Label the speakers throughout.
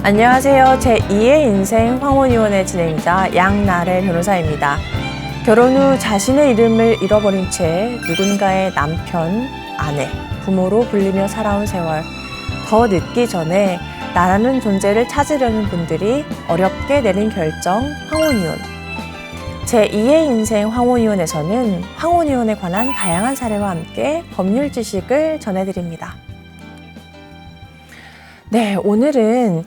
Speaker 1: 안녕하세요. 제2의 인생 황혼이혼의 진행자 양나래 변호사입니다. 결혼 후 자신의 이름을 잃어버린 채 누군가의 남편, 아내, 부모로 불리며 살아온 세월, 더 늦기 전에 나라는 존재를 찾으려는 분들이 어렵게 내린 결정, 황혼이혼. 제2의 인생 황혼이혼에서는 황혼이혼에 관한 다양한 사례와 함께 법률 지식을 전해드립니다. 네, 오늘은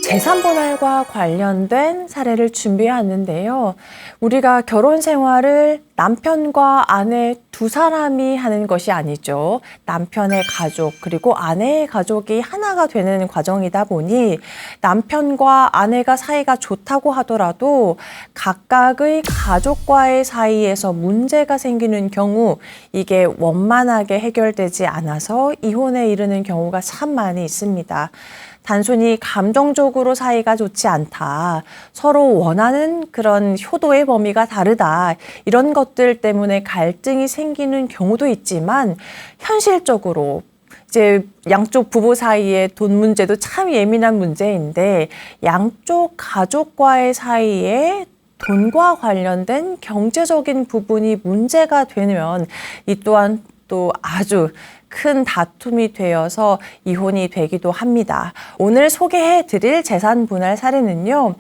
Speaker 1: 재산 분할과 관련된 사례를 준비해 왔는데요. 우리가 결혼 생활을 남편과 아내 두 사람이 하는 것이 아니죠. 남편의 가족 그리고 아내의 가족이 하나가 되는 과정이다 보니 남편과 아내가 사이가 좋다고 하더라도 각각의 가족과의 사이에서 문제가 생기는 경우 이게 원만하게 해결되지 않아서 이혼에 이르는 경우가 참 많이 있습니다. 단순히 감정적으로 사이가 좋지 않다, 서로 원하는 그런 효도의 범위가 다르다, 이런 것들 때문에 갈등이 생기는 경우도 있지만 현실적으로 이제 양쪽 부부 사이의 돈 문제도 참 예민한 문제인데 양쪽 가족과의 사이에 돈과 관련된 경제적인 부분이 문제가 되면 이 또한 또 아주 큰 다툼이 되어서 이혼이 되기도 합니다. 오늘 소개해드릴 재산 분할 사례는요,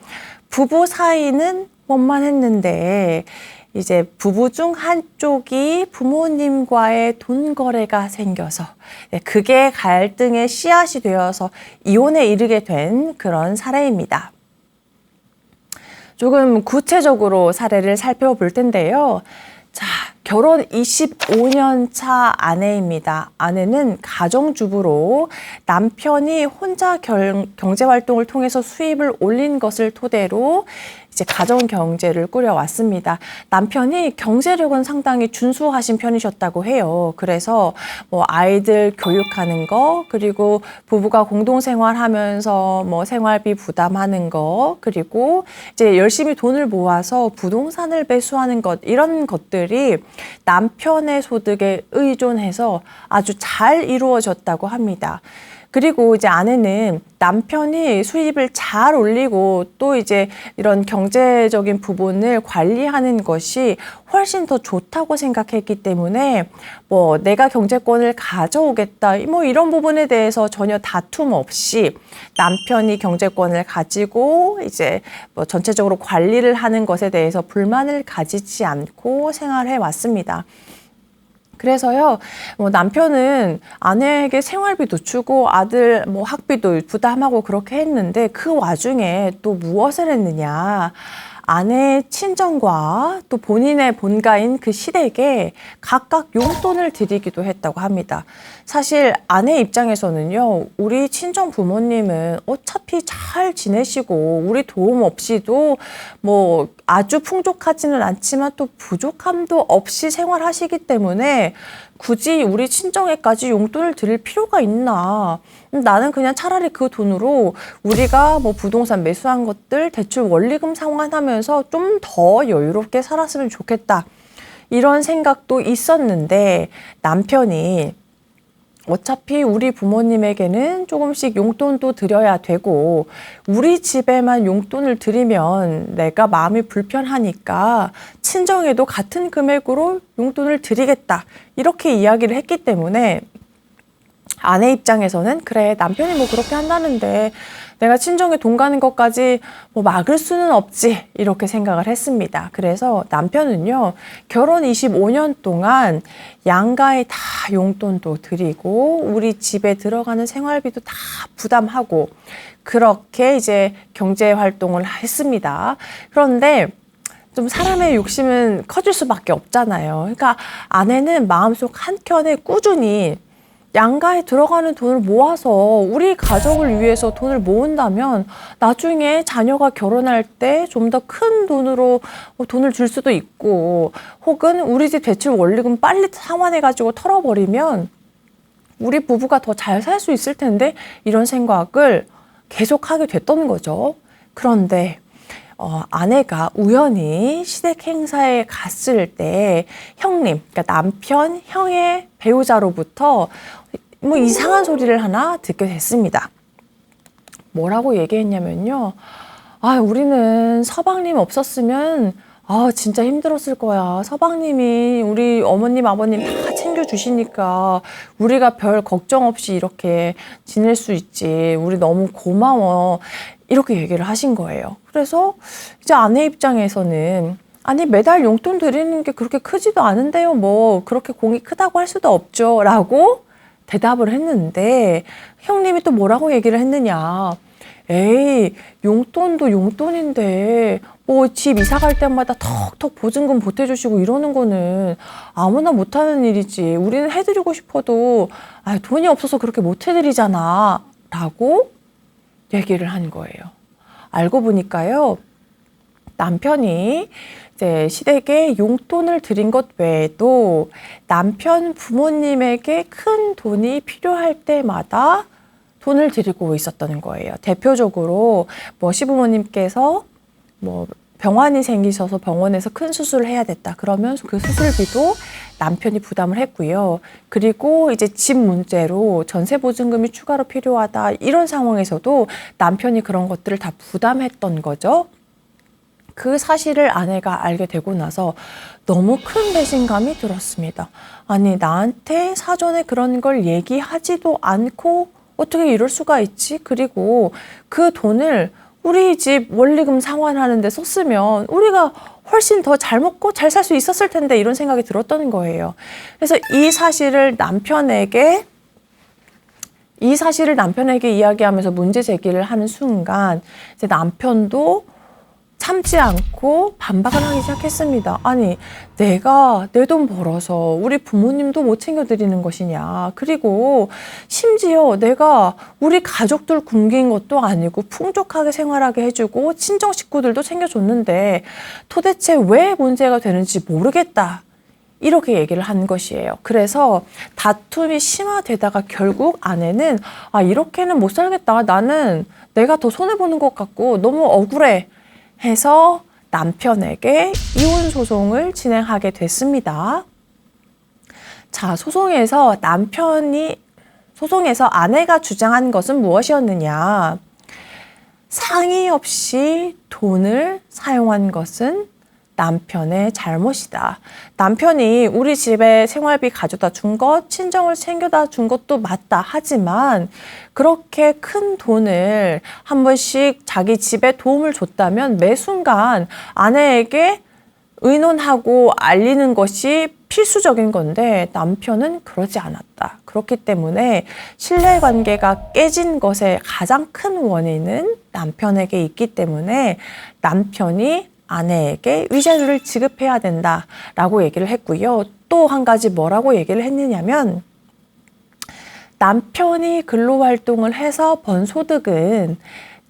Speaker 1: 부부 사이는 원만했는데 이제 부부 중 한쪽이 부모님과의 돈 거래가 생겨서 그게 갈등의 씨앗이 되어서 이혼에 이르게 된 그런 사례입니다. 조금 구체적으로 사례를 살펴볼 텐데요. 자, 결혼 25년 차 아내입니다. 아내는 가정주부로 남편이 혼자 경제활동을 통해서 수입을 올린 것을 토대로 이제 가정 경제를 꾸려왔습니다. 남편이 경제력은 상당히 준수하신 편이셨다고 해요. 그래서 뭐 아이들 교육하는 거, 그리고 부부가 공동생활하면서 뭐 생활비 부담하는 거, 그리고 이제 열심히 돈을 모아서 부동산을 매수하는 것, 이런 것들이 남편의 소득에 의존해서 아주 잘 이루어졌다고 합니다. 그리고 이제 아내는 남편이 수입을 잘 올리고 또 이제 이런 경제적인 부분을 관리하는 것이 훨씬 더 좋다고 생각했기 때문에 뭐 내가 경제권을 가져오겠다 뭐 이런 부분에 대해서 전혀 다툼 없이 남편이 경제권을 가지고 이제 뭐 전체적으로 관리를 하는 것에 대해서 불만을 가지지 않고 생활해 왔습니다. 그래서요, 남편은 아내에게 생활비도 주고 아들 뭐 학비도 부담하고 그렇게 했는데 그 와중에 또 무엇을 했느냐. 아내의 친정과 또 본인의 본가인 그 시댁에 각각 용돈을 드리기도 했다고 합니다. 사실 아내 입장에서는요, 우리 친정 부모님은 어차피 잘 지내시고 우리 도움 없이도 뭐 아주 풍족하지는 않지만 또 부족함도 없이 생활하시기 때문에 굳이 우리 친정에까지 용돈을 드릴 필요가 있나. 나는 그냥 차라리 그 돈으로 우리가 뭐 부동산 매수한 것들 대출 원리금 상환하면서 좀 더 여유롭게 살았으면 좋겠다. 이런 생각도 있었는데 남편이 어차피 우리 부모님에게는 조금씩 용돈도 드려야 되고 우리 집에만 용돈을 드리면 내가 마음이 불편하니까 친정에도 같은 금액으로 용돈을 드리겠다. 이렇게 이야기를 했기 때문에 아내 입장에서는 그래, 남편이 뭐 그렇게 한다는데 내가 친정에 돈 가는 것까지 뭐 막을 수는 없지, 이렇게 생각을 했습니다. 그래서 남편은요, 결혼 25년 동안 양가에 다 용돈도 드리고 우리 집에 들어가는 생활비도 다 부담하고 그렇게 이제 경제 활동을 했습니다. 그런데 좀 사람의 욕심은 커질 수밖에 없잖아요. 그러니까 아내는 마음속 한켠에 꾸준히 양가에 들어가는 돈을 모아서 우리 가족을 위해서 돈을 모은다면 나중에 자녀가 결혼할 때 좀 더 큰 돈으로 돈을 줄 수도 있고, 혹은 우리 집 대출 원리금 빨리 상환해가지고 털어버리면 우리 부부가 더 잘 살 수 있을 텐데, 이런 생각을 계속하게 됐던 거죠. 그런데 아내가 우연히 시댁 행사에 갔을 때 형님, 그러니까 남편, 형의 배우자로부터 뭐 이상한 소리를 하나 듣게 됐습니다. 뭐라고 얘기했냐면요. 아, 우리는 서방님 없었으면 진짜 힘들었을 거야. 서방님이 우리 어머님, 아버님 다 챙겨주시니까 우리가 별 걱정 없이 이렇게 지낼 수 있지. 우리 너무 고마워. 이렇게 얘기를 하신 거예요. 그래서 이제 아내 입장에서는 아니, 매달 용돈 드리는 게 그렇게 크지도 않은데요. 뭐 그렇게 공이 크다고 할 수도 없죠. 라고 대답을 했는데 형님이 또 뭐라고 얘기를 했느냐. 에이, 용돈도 용돈인데 뭐 집 이사 갈 때마다 턱턱 보증금 보태주시고 이러는 거는 아무나 못하는 일이지. 우리는 해드리고 싶어도 돈이 없어서 그렇게 못 해드리잖아. 라고 얘기를 한 거예요. 알고 보니까요. 남편이 이제 시댁에 용돈을 드린 것 외에도 남편 부모님에게 큰 돈이 필요할 때마다 돈을 드리고 있었다는 거예요. 대표적으로 뭐 시부모님께서 뭐 병환이 생기셔서 병원에서 큰 수술을 해야 됐다. 그러면 그 수술비도 남편이 부담을 했고요. 그리고 이제 집 문제로 전세 보증금이 추가로 필요하다. 이런 상황에서도 남편이 그런 것들을 다 부담했던 거죠. 그 사실을 아내가 알게 되고 나서 너무 큰 배신감이 들었습니다. 아니, 나한테 사전에 그런 걸 얘기하지도 않고 어떻게 이럴 수가 있지? 그리고 그 돈을 우리 집 원리금 상환하는 데 썼으면 우리가 훨씬 더 잘 먹고 잘 살 수 있었을 텐데 이런 생각이 들었던 거예요. 그래서 이 사실을 남편에게 이야기하면서 문제 제기를 하는 순간 이제 남편도 참지 않고 반박을 하기 시작했습니다. 아니, 내가 내 돈 벌어서 우리 부모님도 못 챙겨드리는 것이냐. 그리고 심지어 내가 우리 가족들 굶긴 것도 아니고 풍족하게 생활하게 해주고 친정 식구들도 챙겨줬는데 도대체 왜 문제가 되는지 모르겠다. 이렇게 얘기를 한 것이에요. 그래서 다툼이 심화되다가 결국 아내는 이렇게는 못 살겠다. 나는 내가 더 손해보는 것 같고 너무 억울해. 해서 남편에게 이혼 소송을 진행하게 됐습니다. 자, 소송에서 아내가 주장한 것은 무엇이었느냐? 상의 없이 돈을 사용한 것은 남편의 잘못이다. 남편이 우리 집에 생활비 가져다 준 것, 친정을 챙겨다 준 것도 맞다. 하지만 그렇게 큰 돈을 한 번씩 자기 집에 도움을 줬다면 매 순간 아내에게 의논하고 알리는 것이 필수적인 건데 남편은 그러지 않았다. 그렇기 때문에 신뢰관계가 깨진 것의 가장 큰 원인은 남편에게 있기 때문에 남편이 아내에게 위자료를 지급해야 된다라고 얘기를 했고요. 또 한 가지 뭐라고 얘기를 했느냐면 남편이 근로활동을 해서 번 소득은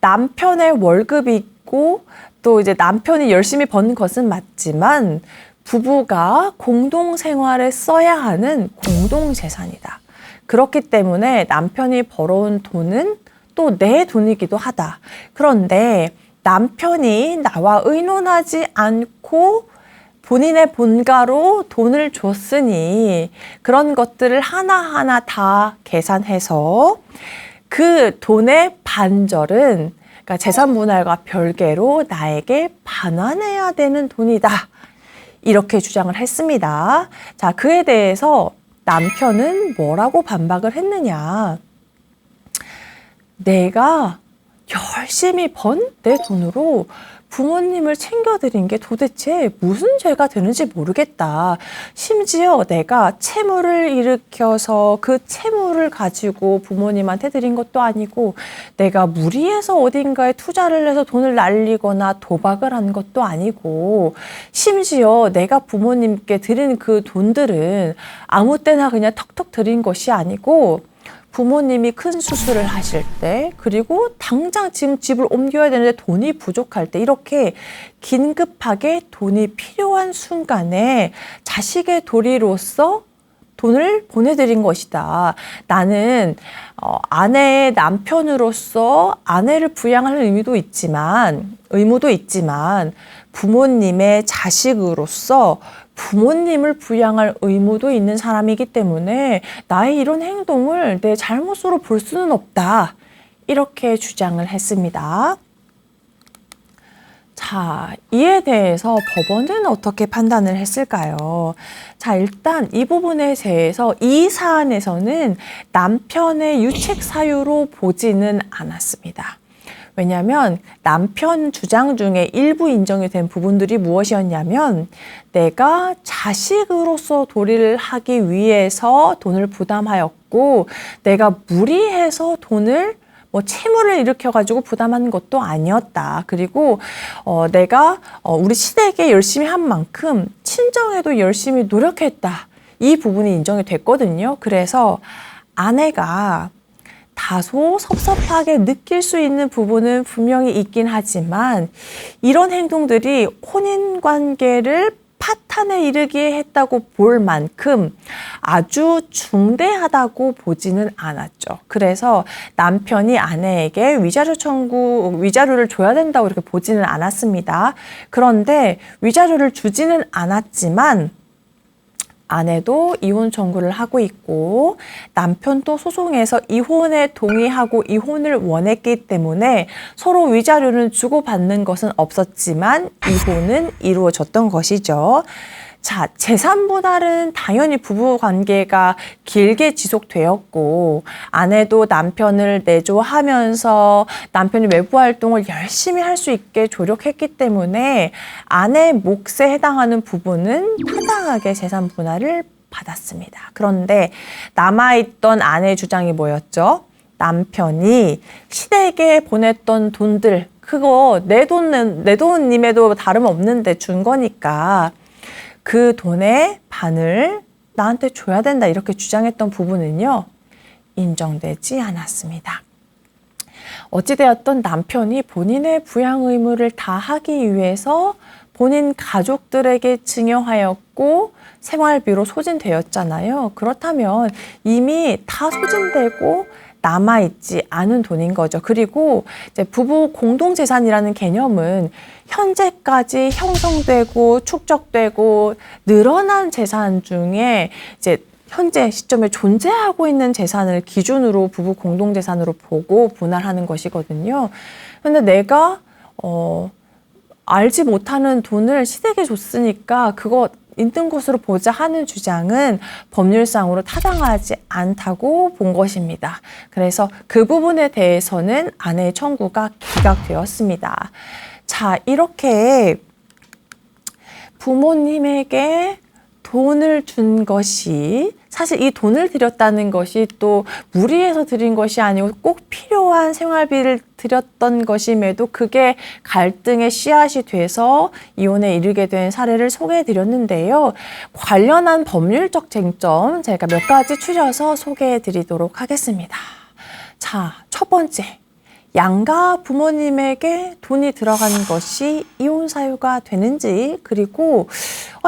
Speaker 1: 남편의 월급이 있고 또 이제 남편이 열심히 번 것은 맞지만 부부가 공동생활에 써야 하는 공동재산이다. 그렇기 때문에 남편이 벌어온 돈은 또 내 돈이기도 하다. 그런데 남편이 나와 의논하지 않고 본인의 본가로 돈을 줬으니 그런 것들을 하나하나 다 계산해서 그 돈의 반절은 그러니까 재산 분할과 별개로 나에게 반환해야 되는 돈이다. 이렇게 주장을 했습니다. 자, 그에 대해서 남편은 뭐라고 반박을 했느냐. 내가 열심히 번 내 돈으로 부모님을 챙겨드린 게 도대체 무슨 죄가 되는지 모르겠다. 심지어 내가 채무를 일으켜서 그 채무를 가지고 부모님한테 드린 것도 아니고 내가 무리해서 어딘가에 투자를 해서 돈을 날리거나 도박을 한 것도 아니고 심지어 내가 부모님께 드린 그 돈들은 아무 때나 그냥 턱턱 드린 것이 아니고 부모님이 큰 수술을 하실 때 그리고 당장 지금 집을 옮겨야 되는데 돈이 부족할 때 이렇게 긴급하게 돈이 필요한 순간에 자식의 도리로서 돈을 보내드린 것이다. 나는 아내의 남편으로서 아내를 부양할 의무도 있지만 부모님의 자식으로서 부모님을 부양할 의무도 있는 사람이기 때문에 나의 이런 행동을 내 잘못으로 볼 수는 없다. 이렇게 주장을 했습니다. 자, 이에 대해서 법원은 어떻게 판단을 했을까요? 자, 일단 이 부분에 대해서 이 사안에서는 남편의 유책 사유로 보지는 않았습니다. 왜냐하면 남편 주장 중에 일부 인정이 된 부분들이 무엇이었냐면 내가 자식으로서 도리를 하기 위해서 돈을 부담하였고 내가 무리해서 돈을 채무를 일으켜가지고 부담하는 것도 아니었다. 그리고 내가 우리 시댁에 열심히 한 만큼 친정에도 열심히 노력했다. 이 부분이 인정이 됐거든요. 그래서 아내가 다소 섭섭하게 느낄 수 있는 부분은 분명히 있긴 하지만 이런 행동들이 혼인관계를 파탄에 이르게 했다고 볼 만큼 아주 중대하다고 보지는 않았죠. 그래서 남편이 아내에게 위자료를 줘야 된다고 이렇게 보지는 않았습니다. 그런데 위자료를 주지는 않았지만 아내도 이혼 청구를 하고 있고 남편도 소송에서 이혼에 동의하고 이혼을 원했기 때문에 서로 위자료는 주고받는 것은 없었지만 이혼은 이루어졌던 것이죠. 자, 재산 분할은 당연히 부부 관계가 길게 지속되었고 아내도 남편을 내조하면서 남편이 외부 활동을 열심히 할 수 있게 조력했기 때문에 아내 몫에 해당하는 부분은 타당하게 재산 분할을 받았습니다. 그런데 남아있던 아내의 주장이 뭐였죠? 남편이 시댁에 보냈던 돈들 그거 내 돈임에도 다름없는데 준 거니까 그 돈의 반을 나한테 줘야 된다 이렇게 주장했던 부분은요. 인정되지 않았습니다. 어찌되었던 남편이 본인의 부양 의무를 다하기 위해서 본인 가족들에게 증여하였고 생활비로 소진되었잖아요. 그렇다면 이미 다 소진되고 남아있지 않은 돈인 거죠. 그리고 이제 부부 공동재산이라는 개념은 현재까지 형성되고 축적되고 늘어난 재산 중에 이제 현재 시점에 존재하고 있는 재산을 기준으로 부부 공동재산으로 보고 분할하는 것이거든요. 근데 내가 알지 못하는 돈을 시댁에 줬으니까 그거 있는 것으로 보자 하는 주장은 법률상으로 타당하지 않다고 본 것입니다. 그래서 그 부분에 대해서는 아내의 청구가 기각되었습니다. 자, 이렇게 부모님에게 돈을 준 것이 사실 이 돈을 드렸다는 것이 또 무리해서 드린 것이 아니고 꼭 필요한 생활비를 드렸던 것임에도 그게 갈등의 씨앗이 돼서 이혼에 이르게 된 사례를 소개해 드렸는데요. 관련한 법률적 쟁점 제가 몇 가지 추려서 소개해 드리도록 하겠습니다. 자, 첫 번째. 양가 부모님에게 돈이 들어가는 것이 이혼 사유가 되는지 그리고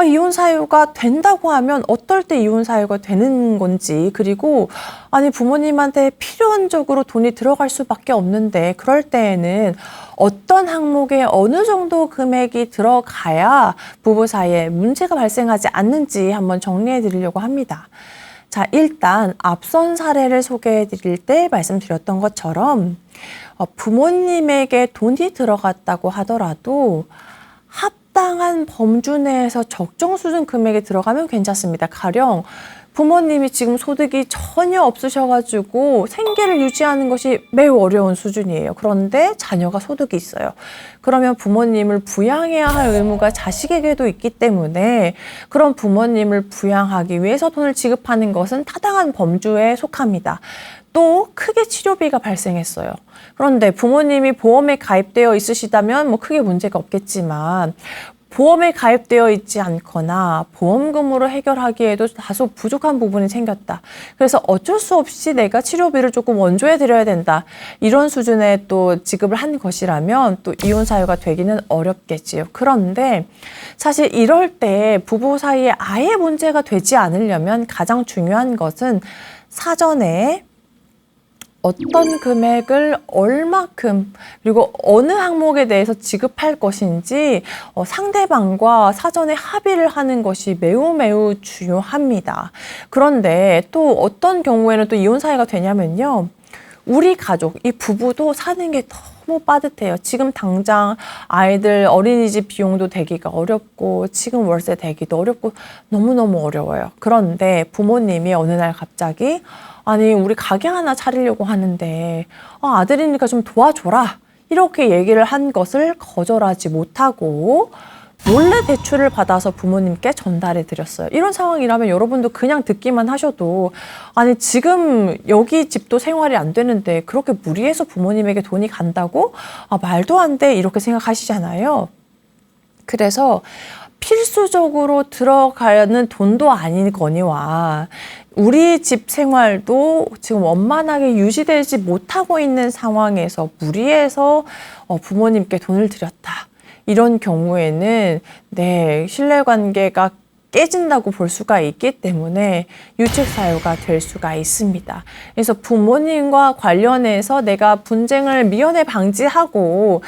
Speaker 1: 이혼 사유가 된다고 하면 어떨 때 이혼 사유가 되는 건지 그리고 아니 부모님한테 필연적으로 돈이 들어갈 수밖에 없는데 그럴 때에는 어떤 항목에 어느 정도 금액이 들어가야 부부 사이에 문제가 발생하지 않는지 한번 정리해 드리려고 합니다. 자, 일단 앞선 사례를 소개해 드릴 때 말씀드렸던 것처럼 부모님에게 돈이 들어갔다고 하더라도 합당한 범주 내에서 적정 수준 금액이 들어가면 괜찮습니다. 가령 부모님이 지금 소득이 전혀 없으셔가지고 생계를 유지하는 것이 매우 어려운 수준이에요. 그런데 자녀가 소득이 있어요. 그러면 부모님을 부양해야 할 의무가 자식에게도 있기 때문에 그런 부모님을 부양하기 위해서 돈을 지급하는 것은 타당한 범주에 속합니다. 또 크게 치료비가 발생했어요. 그런데 부모님이 보험에 가입되어 있으시다면 크게 문제가 없겠지만 보험에 가입되어 있지 않거나 보험금으로 해결하기에도 다소 부족한 부분이 생겼다. 그래서 어쩔 수 없이 내가 치료비를 조금 원조해 드려야 된다. 이런 수준의 또 지급을 한 것이라면 또 이혼 사유가 되기는 어렵겠지요. 그런데 사실 이럴 때 부부 사이에 아예 문제가 되지 않으려면 가장 중요한 것은 사전에 어떤 금액을 얼마큼 그리고 어느 항목에 대해서 지급할 것인지 상대방과 사전에 합의를 하는 것이 매우 중요합니다. 그런데 또 어떤 경우에는 또 이혼 사유가 되냐면요. 우리 가족, 이 부부도 사는 게 너무 빠듯해요. 지금 당장 아이들 어린이집 비용도 대기가 어렵고 지금 월세 대기도 어렵고 너무너무 어려워요. 그런데 부모님이 어느 날 갑자기 아니 우리 가게 하나 차리려고 하는데 아들이니까 좀 도와줘라 이렇게 얘기를 한 것을 거절하지 못하고 몰래 대출을 받아서 부모님께 전달해 드렸어요. 이런 상황이라면 여러분도 그냥 듣기만 하셔도 아니 지금 여기 집도 생활이 안 되는데 그렇게 무리해서 부모님에게 돈이 간다고? 말도 안 돼 이렇게 생각하시잖아요. 그래서 필수적으로 들어가는 돈도 아니거니와 우리 집 생활도 지금 원만하게 유지되지 못하고 있는 상황에서 무리해서 부모님께 돈을 드렸다. 이런 경우에는 신뢰관계가 깨진다고 볼 수가 있기 때문에 유책 사유가 될 수가 있습니다. 그래서 부모님과 관련해서 내가 분쟁을 미연에 방지하고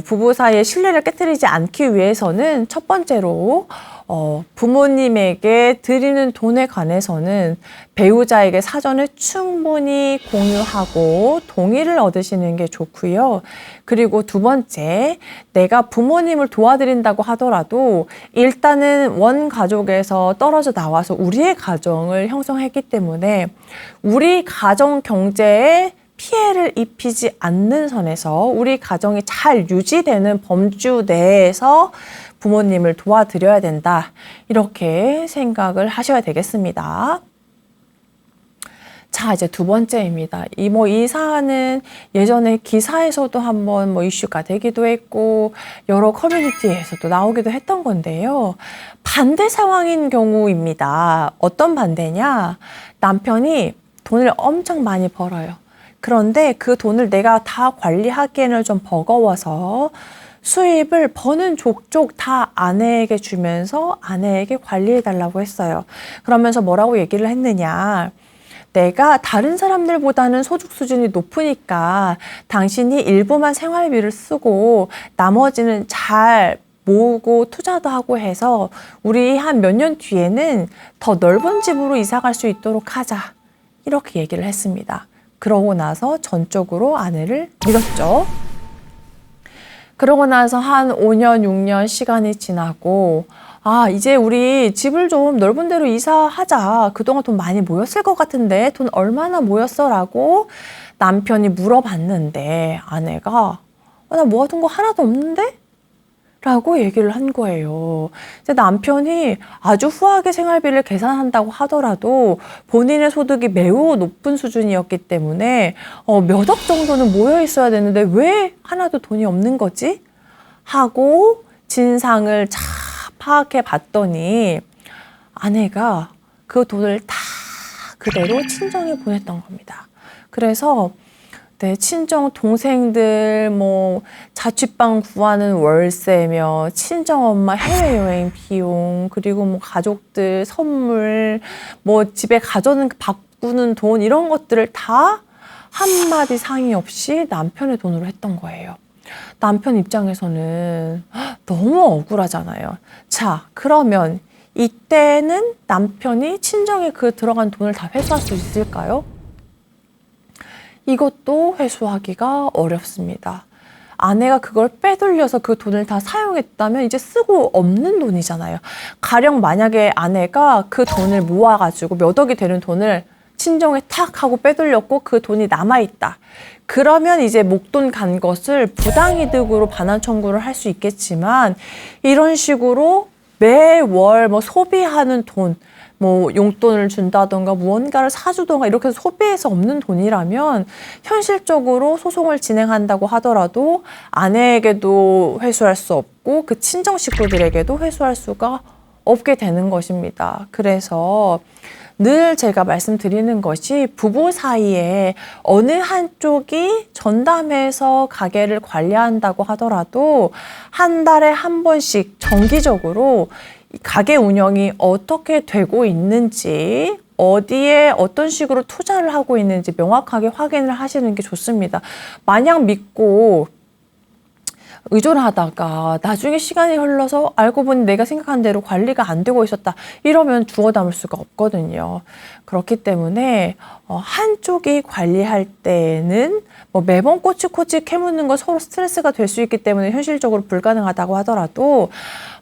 Speaker 1: 부부 사이의 신뢰를 깨뜨리지 않기 위해서는 첫 번째로 부모님에게 드리는 돈에 관해서는 배우자에게 사전에 충분히 공유하고 동의를 얻으시는 게 좋고요. 그리고 두 번째, 내가 부모님을 도와드린다고 하더라도 일단은 원 가족에서 떨어져 나와서 우리의 가정을 형성했기 때문에 우리 가정 경제에 피해를 입히지 않는 선에서 우리 가정이 잘 유지되는 범주 내에서 부모님을 도와드려야 된다. 이렇게 생각을 하셔야 되겠습니다. 자, 이제 두 번째입니다. 이 사안은 예전에 기사에서도 한번 이슈가 되기도 했고, 여러 커뮤니티에서도 나오기도 했던 건데요. 반대 상황인 경우입니다. 어떤 반대냐? 남편이 돈을 엄청 많이 벌어요. 그런데 그 돈을 내가 다 관리하기에는 좀 버거워서 수입을 버는 족족 다 아내에게 주면서 아내에게 관리해달라고 했어요. 그러면서 뭐라고 얘기를 했느냐. 내가 다른 사람들보다는 소득 수준이 높으니까 당신이 일부만 생활비를 쓰고 나머지는 잘 모으고 투자도 하고 해서 우리 한 몇 년 뒤에는 더 넓은 집으로 이사 갈 수 있도록 하자. 이렇게 얘기를 했습니다. 그러고 나서 전적으로 아내를 믿었죠. 그러고 나서 한 5년, 6년 시간이 지나고 이제 우리 집을 좀 넓은 데로 이사하자. 그동안 돈 많이 모였을 것 같은데 돈 얼마나 모였어? 라고 남편이 물어봤는데 아내가 나 모아둔 거 하나도 없는데? 라고 얘기를 한 거예요. 이제 남편이 아주 후하게 생활비를 계산한다고 하더라도 본인의 소득이 매우 높은 수준이었기 때문에 몇 억 정도는 모여 있어야 되는데 왜 하나도 돈이 없는 거지? 하고 진상을 잘 파악해 봤더니 아내가 그 돈을 다 그대로 친정에 보냈던 겁니다. 그래서 친정 동생들 자취방 구하는 월세며 친정 엄마 해외여행 비용 그리고 가족들 선물 집에 가져는 바꾸는 돈 이런 것들을 다 한마디 상의 없이 남편의 돈으로 했던 거예요. 남편 입장에서는 너무 억울하잖아요. 자, 그러면 이때는 남편이 친정에 그 들어간 돈을 다 회수할 수 있을까요? 이것도 회수하기가 어렵습니다. 아내가 그걸 빼돌려서 그 돈을 다 사용했다면 이제 쓰고 없는 돈이잖아요. 가령 만약에 아내가 그 돈을 모아가지고 몇 억이 되는 돈을 친정에 탁 하고 빼돌렸고 그 돈이 남아있다. 그러면 이제 목돈 간 것을 부당이득으로 반환 청구를 할 수 있겠지만 이런 식으로 매월 소비하는 돈, 용돈을 준다던가 무언가를 사주던가 이렇게 해서 소비해서 없는 돈이라면 현실적으로 소송을 진행한다고 하더라도 아내에게도 회수할 수 없고 그 친정 식구들에게도 회수할 수가 없게 되는 것입니다. 그래서 늘 제가 말씀드리는 것이 부부 사이에 어느 한쪽이 전담해서 가게를 관리한다고 하더라도 한 달에 한 번씩 정기적으로 가게 운영이 어떻게 되고 있는지 어디에 어떤 식으로 투자를 하고 있는지 명확하게 확인을 하시는 게 좋습니다. 마냥 믿고 의존하다가 나중에 시간이 흘러서 알고 보니 내가 생각한 대로 관리가 안 되고 있었다. 이러면 주워 담을 수가 없거든요. 그렇기 때문에 한쪽이 관리할 때는 뭐 매번 꼬치꼬치 캐묻는 거 서로 스트레스가 될 수 있기 때문에 현실적으로 불가능하다고 하더라도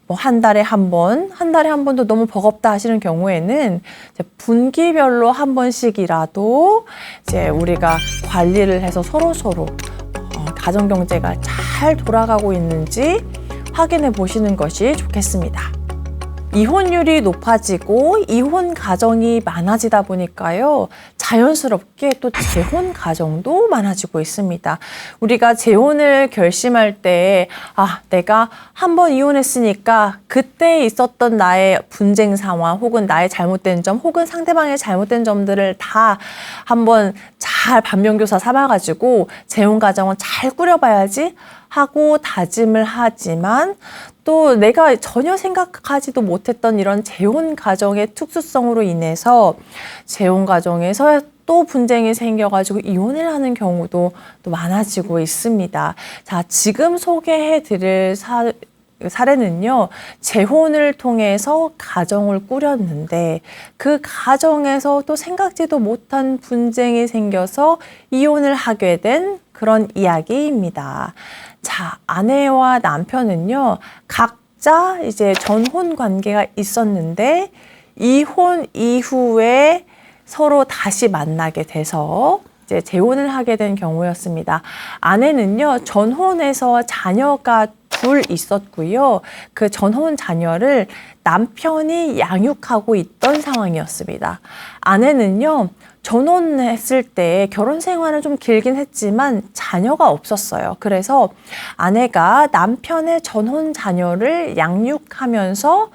Speaker 1: 뭐 한 달에 한 번도 너무 버겁다 하시는 경우에는 이제 분기별로 한 번씩이라도 이제 우리가 관리를 해서 서로 가정 경제가 잘 돌아가고 있는지 확인해 보시는 것이 좋겠습니다. 이혼율이 높아지고 이혼 가정이 많아지다 보니까요, 자연스럽게 또 재혼 가정도 많아지고 있습니다. 우리가 재혼을 결심할 때, 내가 한 번 이혼했으니까 그때 있었던 나의 분쟁 상황, 혹은 나의 잘못된 점, 혹은 상대방의 잘못된 점들을 다 한번 잘 반면교사 삼아가지고 재혼 가정은 잘 꾸려봐야지 하고 다짐을 하지만, 또 내가 전혀 생각하지도 못했던 이런 재혼 가정의 특수성으로 인해서 재혼 가정에서 또 분쟁이 생겨가지고 이혼을 하는 경우도 또 많아지고 있습니다. 자, 지금 소개해드릴 사례는요, 재혼을 통해서 가정을 꾸렸는데 그 가정에서 또 생각지도 못한 분쟁이 생겨서 이혼을 하게 된 그런 이야기입니다. 자, 아내와 남편은요, 각자 이제 전혼 관계가 있었는데 이혼 이후에 서로 다시 만나게 돼서 이제 재혼을 하게 된 경우였습니다. 아내는요, 전혼에서 자녀가 둘 있었고요. 그 전혼 자녀를 남편이 양육하고 있던 상황이었습니다. 아내는요, 전혼했을 때 결혼 생활은 좀 길긴 했지만 자녀가 없었어요. 그래서 아내가 남편의 전혼 자녀를 양육하면서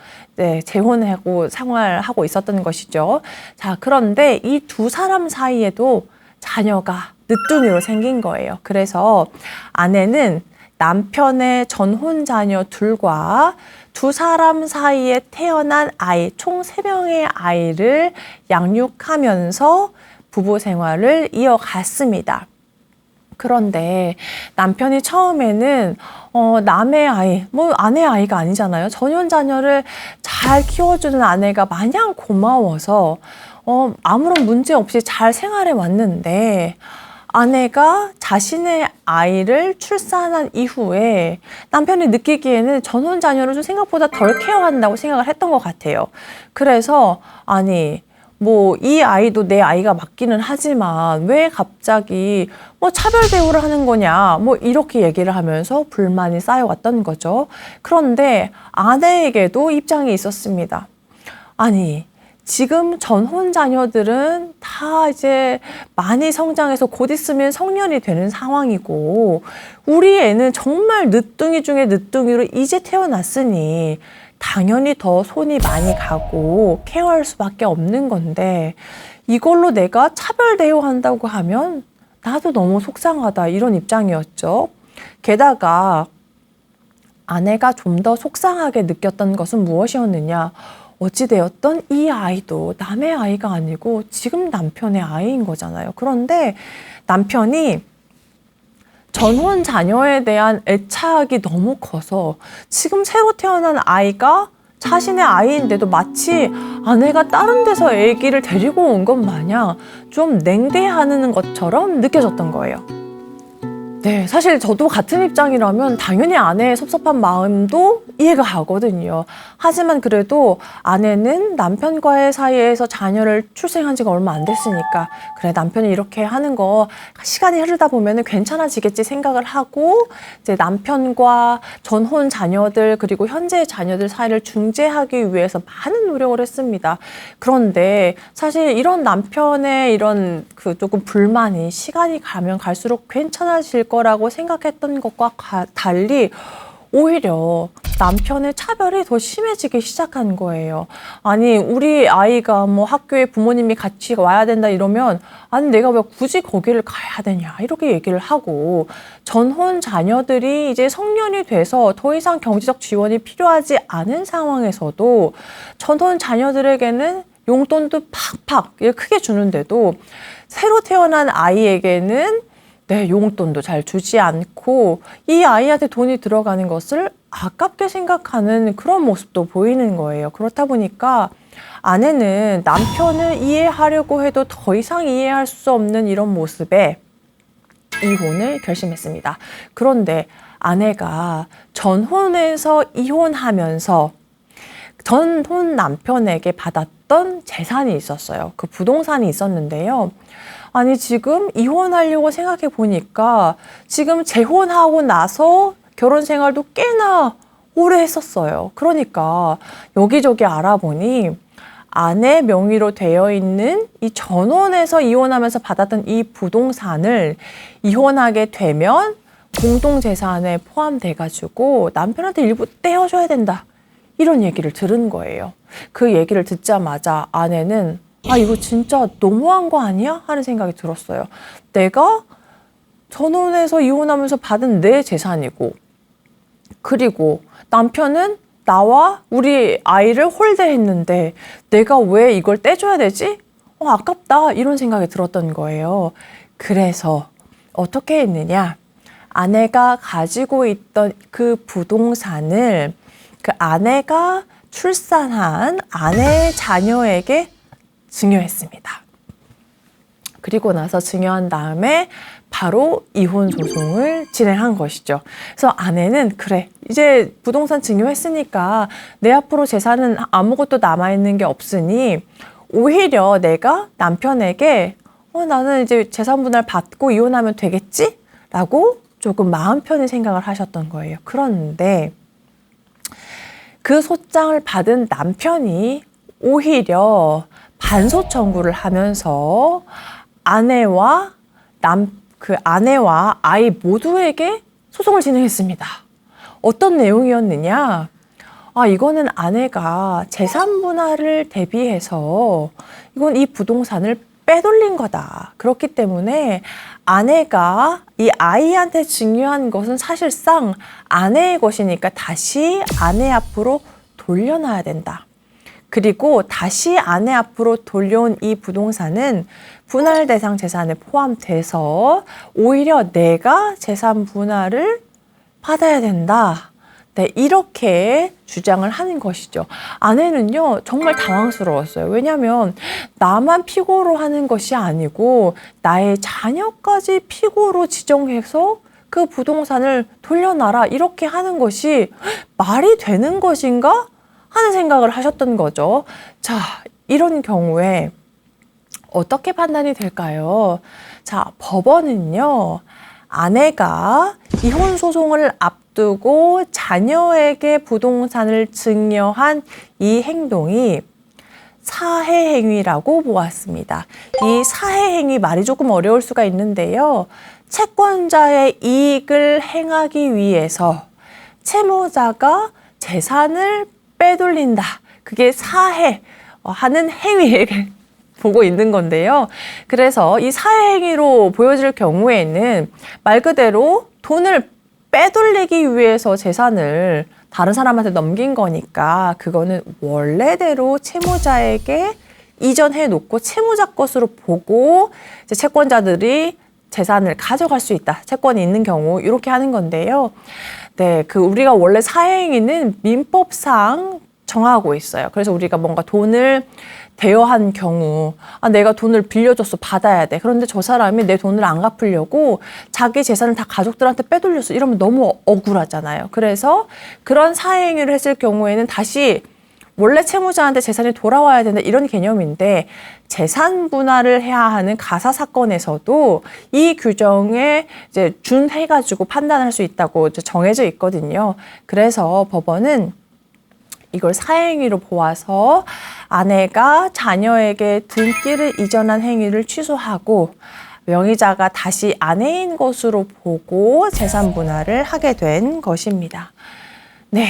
Speaker 1: 재혼하고 생활하고 있었던 것이죠. 자, 그런데 이 두 사람 사이에도 자녀가 늦둥이로 생긴 거예요. 그래서 아내는 남편의 전혼 자녀 둘과 두 사람 사이에 태어난 아이, 총 3명의 아이를 양육하면서 부부 생활을 이어갔습니다. 그런데 남편이 처음에는 남의 아이, 뭐 아내의 아이가 아니잖아요. 전혼 자녀를 잘 키워주는 아내가 마냥 고마워서 아무런 문제 없이 잘 생활해 왔는데, 아내가 자신의 아이를 출산한 이후에 남편이 느끼기에는 전혼 자녀를 좀 생각보다 덜 케어한다고 생각을 했던 것 같아요. 그래서 뭐 이 아이도 내 아이가 맞기는 하지만 왜 갑자기 뭐 차별 대우를 하는 거냐, 뭐 이렇게 얘기를 하면서 불만이 쌓여왔던 거죠. 그런데 아내에게도 입장이 있었습니다. 지금 전혼 자녀들은 다 이제 많이 성장해서 곧 있으면 성년이 되는 상황이고, 우리 애는 정말 늦둥이 중에 늦둥이로 이제 태어났으니 당연히 더 손이 많이 가고 케어할 수밖에 없는 건데, 이걸로 내가 차별 대우한다고 하면 나도 너무 속상하다, 이런 입장이었죠. 게다가 아내가 좀 더 속상하게 느꼈던 것은 무엇이었느냐? 어찌되었던 이 아이도 남의 아이가 아니고 지금 남편의 아이인 거잖아요. 그런데 남편이 전혼 자녀에 대한 애착이 너무 커서 지금 새로 태어난 아이가 자신의 아이인데도 마치 아내가 다른 데서 아기를 데리고 온 것 마냥 좀 냉대하는 것처럼 느껴졌던 거예요. 네, 사실 저도 같은 입장이라면 당연히 아내의 섭섭한 마음도 이해가 가거든요. 하지만 그래도 아내는 남편과의 사이에서 자녀를 출생한 지가 얼마 안 됐으니까, 그래, 남편이 이렇게 하는 거 시간이 흐르다 보면 괜찮아지겠지 생각을 하고, 이제 남편과 전혼 자녀들 그리고 현재의 자녀들 사이를 중재하기 위해서 많은 노력을 했습니다. 그런데 사실 이런 남편의 이런 조금 불만이 시간이 가면 갈수록 괜찮아질 거라고 생각했던 것과 달리 오히려 남편의 차별이 더 심해지기 시작한 거예요. 우리 아이가 뭐 학교에 부모님이 같이 와야 된다 이러면, 내가 왜 굳이 거기를 가야 되냐, 이렇게 얘기를 하고, 전혼 자녀들이 이제 성년이 돼서 더 이상 경제적 지원이 필요하지 않은 상황에서도 전혼 자녀들에게는 용돈도 팍팍 크게 주는데도 새로 태어난 아이에게는 네, 용돈도 잘 주지 않고 이 아이한테 돈이 들어가는 것을 아깝게 생각하는 그런 모습도 보이는 거예요. 그렇다 보니까 아내는 남편을 이해하려고 해도 더 이상 이해할 수 없는 이런 모습에 이혼을 결심했습니다. 그런데 아내가 전혼에서 이혼하면서 전혼 남편에게 받았던 재산이 있었어요. 그 부동산이 있었는데요. 아니, 지금 이혼하려고 생각해 보니까 지금 재혼하고 나서 결혼 생활도 꽤나 오래 했었어요. 그러니까 여기저기 알아보니 아내 명의로 되어 있는 이 전혼에서 이혼하면서 받았던 이 부동산을 이혼하게 되면 공동재산에 포함돼가지고 남편한테 일부 떼어줘야 된다. 이런 얘기를 들은 거예요. 그 얘기를 듣자마자 아내는 이거 진짜 너무한 거 아니야? 하는 생각이 들었어요. 내가 전혼해서 이혼하면서 받은 내 재산이고, 그리고 남편은 나와 우리 아이를 홀대했는데 내가 왜 이걸 떼줘야 되지? 아깝다. 이런 생각이 들었던 거예요. 그래서 어떻게 했느냐? 아내가 가지고 있던 그 부동산을 그 아내가 출산한 아내의 자녀에게 증여했습니다. 그리고 나서 증여한 다음에 바로 이혼 소송을 진행한 것이죠. 그래서 아내는 그래, 이제 부동산 증여했으니까 내 앞으로 재산은 아무것도 남아있는 게 없으니 오히려 내가 남편에게 나는 이제 재산 분할 받고 이혼하면 되겠지? 라고 조금 마음 편히 생각을 하셨던 거예요. 그런데 그 소장을 받은 남편이 오히려 반소 청구를 하면서 아내와 아이 모두에게 소송을 진행했습니다. 어떤 내용이었느냐? 이거는 아내가 재산 분할을 대비해서 이건 이 부동산을 빼돌린 거다. 그렇기 때문에 아내가 이 아이한테 증여한 것은 사실상 아내의 것이니까 다시 아내 앞으로 돌려놔야 된다. 그리고 다시 아내 앞으로 돌려온 이 부동산은 분할 대상 재산에 포함돼서 오히려 내가 재산 분할을 받아야 된다. 네, 이렇게 주장을 하는 것이죠. 아내는요, 정말 당황스러웠어요. 왜냐하면 나만 피고로 하는 것이 아니고 나의 자녀까지 피고로 지정해서 그 부동산을 돌려놔라 이렇게 하는 것이 말이 되는 것인가? 하는 생각을 하셨던 거죠. 자, 이런 경우에 어떻게 판단이 될까요? 자, 법원은요, 아내가 이혼 소송을 앞두고 자녀에게 부동산을 증여한 이 행동이 사해행위라고 보았습니다. 이 사해행위 말이 조금 어려울 수가 있는데요. 채권자의 이익을 행하기 위해서 채무자가 재산을 빼돌린다. 그게 사해 하는 행위에 보고 있는 건데요. 그래서 이 사해행위로 보여질 경우에는 말 그대로 돈을 빼돌리기 위해서 재산을 다른 사람한테 넘긴 거니까 그거는 원래대로 채무자에게 이전해 놓고 채무자 것으로 보고 이제 채권자들이 재산을 가져갈 수 있다. 채권이 있는 경우 이렇게 하는 건데요. 네, 우리가 원래 사해행위는 민법상 정하고 있어요. 그래서 우리가 뭔가 돈을 대여한 경우 내가 돈을 빌려줬어 받아야 돼. 그런데 저 사람이 내 돈을 안 갚으려고 자기 재산을 다 가족들한테 빼돌렸어. 이러면 너무 억울하잖아요. 그래서 그런 사해행위를 했을 경우에는 다시 원래 채무자한테 재산이 돌아와야 된다 이런 개념인데 재산 분할을 해야 하는 가사 사건에서도 이 규정에 이제 준해가지고 판단할 수 있다고 이제 정해져 있거든요. 그래서 법원은 이걸 사해행위로 보아서 아내가 자녀에게 등기를 이전한 행위를 취소하고 명의자가 다시 아내인 것으로 보고 재산 분할을 하게 된 것입니다. 네,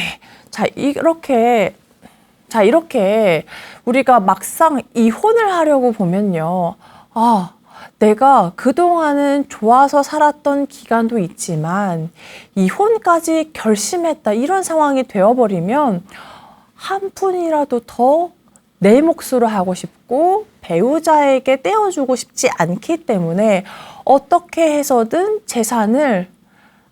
Speaker 1: 이렇게 우리가 막상 이혼을 하려고 보면요. 내가 그동안은 좋아서 살았던 기간도 있지만 이혼까지 결심했다 이런 상황이 되어버리면 한 푼이라도 더 내 몫으로 하고 싶고 배우자에게 떼어주고 싶지 않기 때문에 어떻게 해서든 재산을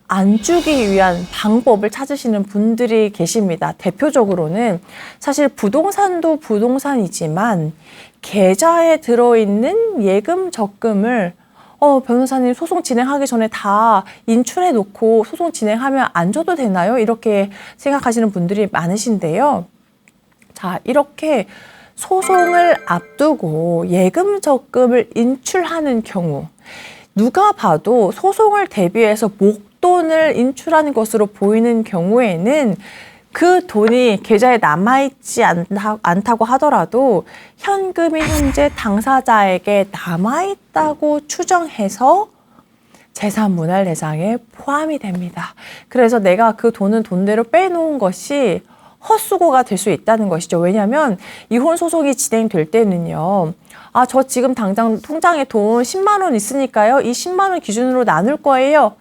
Speaker 1: 안 주기 위한 방법을 찾으시는 분들이 계십니다. 대표적으로는 사실 부동산도 부동산이지만 계좌에 들어있는 예금 적금을 변호사님 소송 진행하기 전에 다 인출해 놓고 소송 진행하면 안 줘도 되나요? 이렇게 생각하시는 분들이 많으신데요. 자, 이렇게 소송을 앞두고 예금 적금을 인출하는 경우 누가 봐도 소송을 대비해서 목돈을 인출하는 것으로 보이는 경우에는 그 돈이 계좌에 남아있지 않다고 하더라도 현금이 현재 당사자에게 남아있다고 추정해서 재산분할 대상에 포함이 됩니다. 그래서 내가 그 돈은 돈대로 빼놓은 것이 헛수고가 될 수 있다는 것이죠. 왜냐하면 이혼 소송이 진행될 때는요. 저 지금 당장 통장에 돈 10만 원 있으니까요. 이 10만 원 기준으로 나눌 거예요.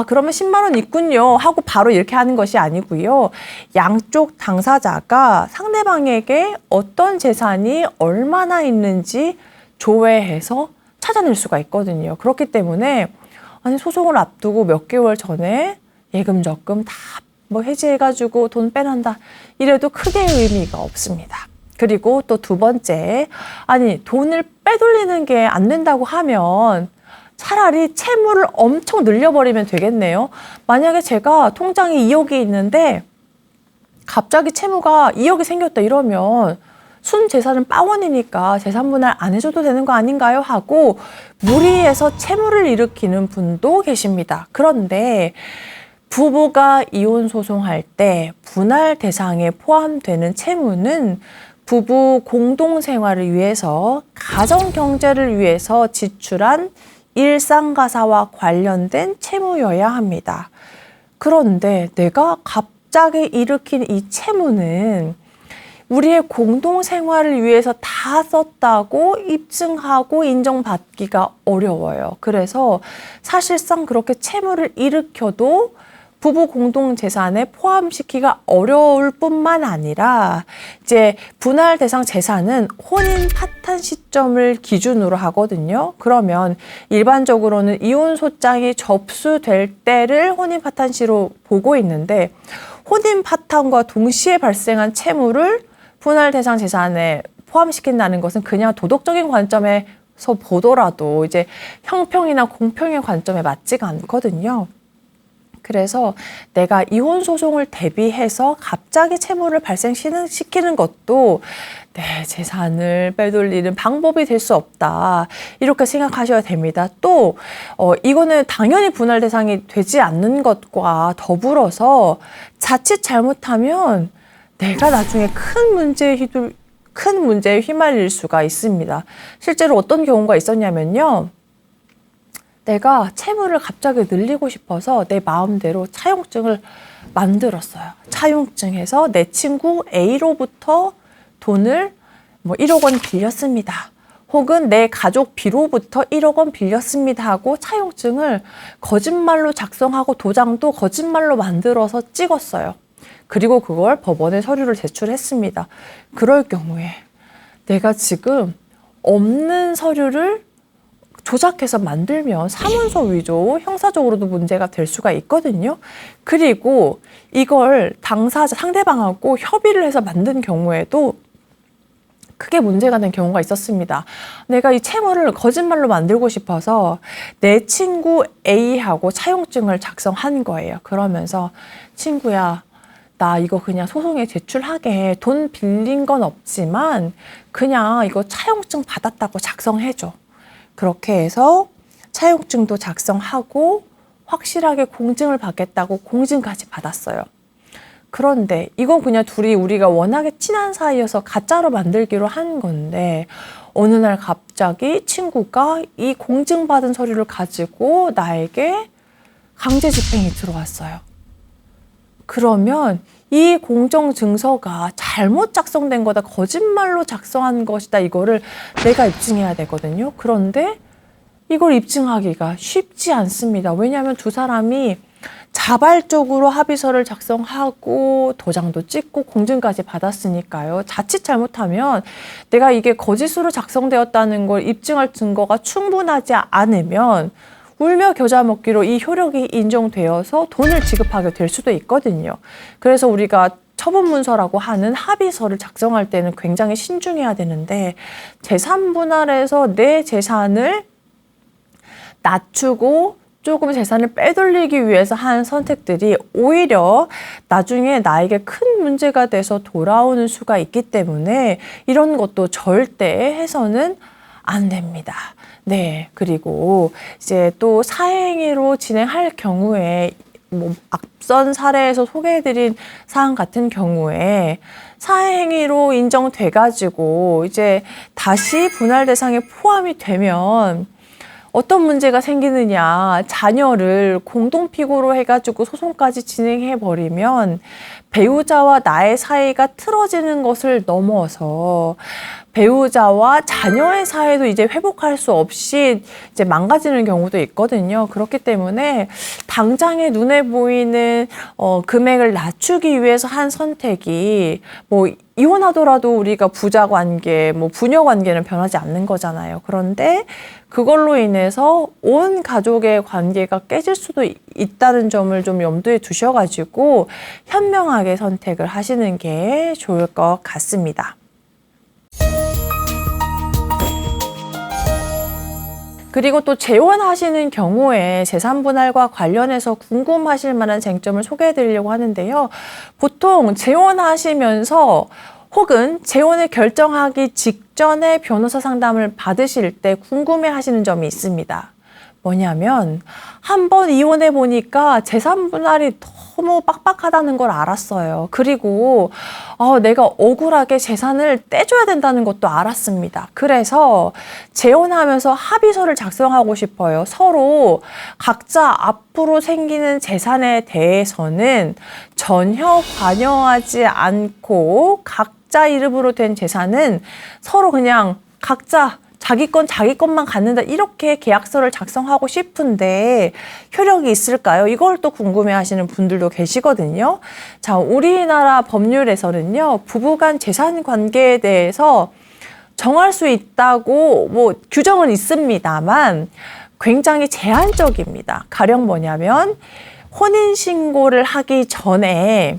Speaker 1: 그러면 10만 원 있군요. 하고 바로 이렇게 하는 것이 아니고요. 양쪽 당사자가 상대방에게 어떤 재산이 얼마나 있는지 조회해서 찾아낼 수가 있거든요. 그렇기 때문에 소송을 앞두고 몇 개월 전에 예금 적금 다 해지해가지고 돈 빼낸다. 이래도 크게 의미가 없습니다. 그리고 또 두 번째, 돈을 빼돌리는 게 안 된다고 하면 차라리 채무를 엄청 늘려버리면 되겠네요. 만약에 제가 통장에 2억이 있는데 갑자기 채무가 2억이 생겼다 이러면 순재산은 빵원이니까 재산분할 안 해줘도 되는 거 아닌가요? 하고 무리해서 채무를 일으키는 분도 계십니다. 그런데 부부가 이혼 소송할 때 분할 대상에 포함되는 채무는 부부 공동생활을 위해서 가정 경제를 위해서 지출한 일상가사와 관련된 채무여야 합니다. 그런데 내가 갑자기 일으킨 이 채무는 우리의 공동생활을 위해서 다 썼다고 입증하고 인정받기가 어려워요. 그래서 사실상 그렇게 채무를 일으켜도 부부 공동재산에 포함시키기가 어려울 뿐만 아니라 이제 분할 대상 재산은 혼인 파탄 시점을 기준으로 하거든요. 그러면 일반적으로는 이혼 소장이 접수될 때를 혼인 파탄시로 보고 있는데 혼인 파탄과 동시에 발생한 채무를 분할 대상 재산에 포함시킨다는 것은 그냥 도덕적인 관점에서 보더라도 이제 형평이나 공평의 관점에 맞지가 않거든요. 그래서 내가 이혼 소송을 대비해서 갑자기 채무를 발생시키는 것도 내 재산을 빼돌리는 방법이 될 수 없다. 이렇게 생각하셔야 됩니다. 또 이거는 당연히 분할 대상이 되지 않는 것과 더불어서 자칫 잘못하면 내가 나중에 큰 문제에 휘말릴 수가 있습니다. 실제로 어떤 경우가 있었냐면요. 내가 채무를 갑자기 늘리고 싶어서 내 마음대로 차용증을 만들었어요. 차용증에서 내 친구 A로부터 돈을 1억 원 빌렸습니다. 혹은 내 가족 B로부터 1억 원 빌렸습니다 하고 차용증을 거짓말로 작성하고 도장도 거짓말로 만들어서 찍었어요. 그리고 그걸 법원에 서류를 제출했습니다. 그럴 경우에 내가 지금 없는 서류를 조작해서 만들면 사문서 위조, 형사적으로도 문제가 될 수가 있거든요. 그리고 이걸 당사자, 상대방하고 협의를 해서 만든 경우에도 크게 문제가 된 경우가 있었습니다. 내가 이 채무를 거짓말로 만들고 싶어서 내 친구 A하고 차용증을 작성한 거예요. 그러면서 친구야, 나 이거 그냥 소송에 제출하게 돈 빌린 건 없지만 그냥 이거 차용증 받았다고 작성해줘. 그렇게 해서 차용증도 작성하고 확실하게 공증을 받겠다고 공증까지 받았어요. 그런데 이건 그냥 둘이 우리가 워낙에 친한 사이여서 가짜로 만들기로 한 건데 어느 날 갑자기 친구가 이 공증받은 서류를 가지고 나에게 강제 집행이 들어왔어요. 그러면 이 공정증서가 잘못 작성된 거다, 거짓말로 작성한 것이다, 이거를 내가 입증해야 되거든요. 그런데 이걸 입증하기가 쉽지 않습니다. 왜냐하면 두 사람이 자발적으로 합의서를 작성하고 도장도 찍고 공증까지 받았으니까요. 자칫 잘못하면 내가 이게 거짓으로 작성되었다는 걸 입증할 증거가 충분하지 않으면 울며 겨자 먹기로 이 효력이 인정되어서 돈을 지급하게 될 수도 있거든요. 그래서 우리가 처분문서라고 하는 합의서를 작성할 때는 굉장히 신중해야 되는데, 재산분할에서 내 재산을 낮추고 조금 재산을 빼돌리기 위해서 한 선택들이 오히려 나중에 나에게 큰 문제가 돼서 돌아오는 수가 있기 때문에 이런 것도 절대 해서는 안 됩니다. 네, 그리고 이제 또 사행위로 진행할 경우에 뭐 앞선 사례에서 소개해드린 사안 같은 경우에 사행위로 인정돼가지고 이제 다시 분할 대상에 포함이 되면 어떤 문제가 생기느냐, 자녀를 공동피고로 해가지고 소송까지 진행해버리면 배우자와 나의 사이가 틀어지는 것을 넘어서 배우자와 자녀의 사이도 이제 회복할 수 없이 이제 망가지는 경우도 있거든요. 그렇기 때문에 당장에 눈에 보이는 금액을 낮추기 위해서 한 선택이 뭐 이혼하더라도 우리가 부자 관계, 뭐 부녀 관계는 변하지 않는 거잖아요. 그런데 그걸로 인해서 온 가족의 관계가 깨질 수도 있다는 점을 좀 염두에 두셔가지고 현명하게 선택을 하시는 게 좋을 것 같습니다. 그리고 또 재혼하시는 경우에 재산분할과 관련해서 궁금하실 만한 쟁점을 소개해 드리려고 하는데요. 보통 재혼하시면서 혹은 재혼을 결정하기 직전에 변호사 상담을 받으실 때 궁금해 하시는 점이 있습니다. 뭐냐면 한번 이혼해 보니까 재산 분할이 너무 빡빡하다는 걸 알았어요. 그리고 내가 억울하게 재산을 떼줘야 된다는 것도 알았습니다. 그래서 재혼하면서 합의서를 작성하고 싶어요. 서로 각자 앞으로 생기는 재산에 대해서는 전혀 관여하지 않고 각자 이름으로 된 재산은 서로 그냥 각자 자기 것만 갖는다, 이렇게 계약서를 작성하고 싶은데 효력이 있을까요? 이걸 또 궁금해 하시는 분들도 계시거든요. 자, 우리나라 법률에서는요, 부부간 재산 관계에 대해서 정할 수 있다고 뭐 규정은 있습니다만 굉장히 제한적입니다. 가령 뭐냐면 혼인신고를 하기 전에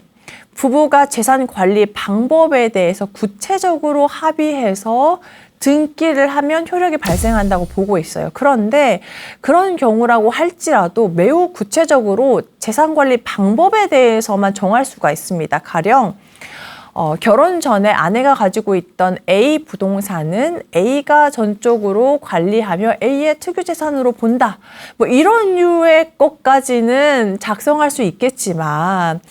Speaker 1: 부부가 재산 관리 방법에 대해서 구체적으로 합의해서 등기를 하면 효력이 발생한다고 보고 있어요. 그런데 그런 경우라고 할지라도 매우 구체적으로 재산관리 방법에 대해서만 정할 수가 있습니다. 가령 결혼 전에 아내가 가지고 있던 A 부동산은 A가 전적으로 관리하며 A의 특유재산으로 본다. 뭐 이런 류의 것까지는 작성할 수 있겠지만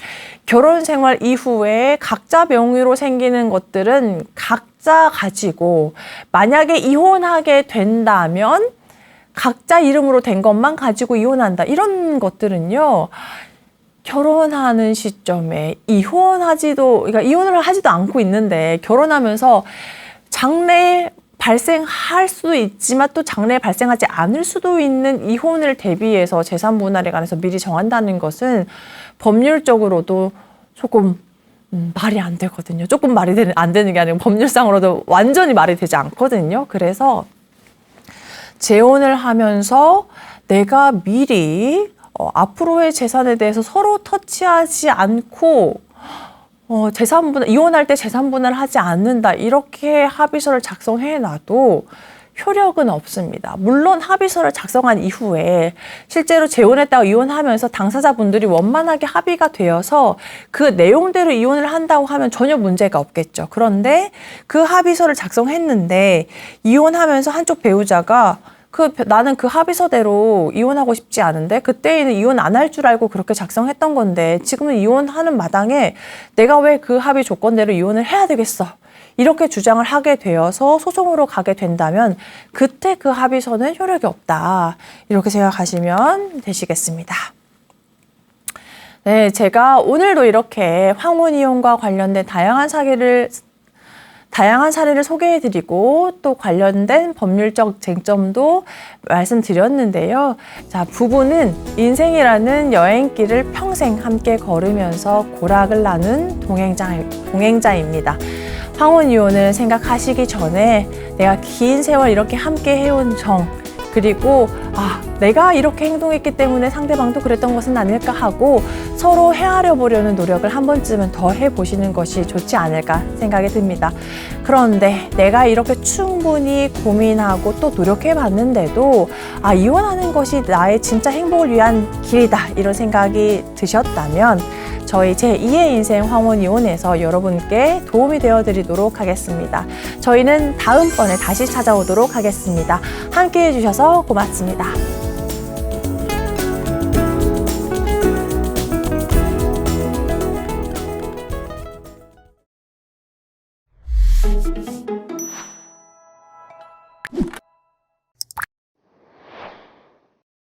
Speaker 1: 결혼 생활 이후에 각자 명의로 생기는 것들은 각자 가지고, 만약에 이혼하게 된다면 각자 이름으로 된 것만 가지고 이혼한다. 이런 것들은요, 결혼하는 시점에 그러니까 이혼을 하지도 않고 있는데 결혼하면서 장래 발생할 수도 있지만 또 장래에 발생하지 않을 수도 있는 이혼을 대비해서 재산 분할에 관해서 미리 정한다는 것은 법률적으로도 조금 말이 안 되거든요. 조금 말이 안 되는 게 아니고 법률상으로도 완전히 말이 되지 않거든요. 그래서 재혼을 하면서 내가 미리 앞으로의 재산에 대해서 서로 터치하지 않고 이혼할 때 재산 분할을 하지 않는다, 이렇게 합의서를 작성해 놔도 효력은 없습니다. 물론 합의서를 작성한 이후에 실제로 재혼했다가 이혼하면서 당사자분들이 원만하게 합의가 되어서 그 내용대로 이혼을 한다고 하면 전혀 문제가 없겠죠. 그런데 그 합의서를 작성했는데 이혼하면서 한쪽 배우자가 나는 그 합의서대로 이혼하고 싶지 않은데 그때에는 이혼 안 할 줄 알고 그렇게 작성했던 건데 지금은 이혼하는 마당에 내가 왜 그 합의 조건대로 이혼을 해야 되겠어, 이렇게 주장을 하게 되어서 소송으로 가게 된다면 그때 그 합의서는 효력이 없다, 이렇게 생각하시면 되시겠습니다. 네, 제가 오늘도 이렇게 황혼 이혼과 관련된 다양한 사례를 다양한 사례를 소개해드리고 또 관련된 법률적 쟁점도 말씀드렸는데요. 자, 부부는 인생이라는 여행길을 평생 함께 걸으면서 고락을 나눈 동행자입니다. 황혼 이혼을 생각하시기 전에 내가 긴 세월 이렇게 함께 해온 정, 그리고 내가 이렇게 행동했기 때문에 상대방도 그랬던 것은 아닐까 하고 서로 헤아려 보려는 노력을 한 번쯤은 더 해보시는 것이 좋지 않을까 생각이 듭니다. 그런데 내가 이렇게 충분히 고민하고 또 노력해 봤는데도 이혼하는 것이 나의 진짜 행복을 위한 길이다 이런 생각이 드셨다면 저희 제2의 인생 황혼 이혼에서 여러분께 도움이 되어 드리도록 하겠습니다. 저희는 다음번에 다시 찾아오도록 하겠습니다. 함께 해주셔서 고맙습니다.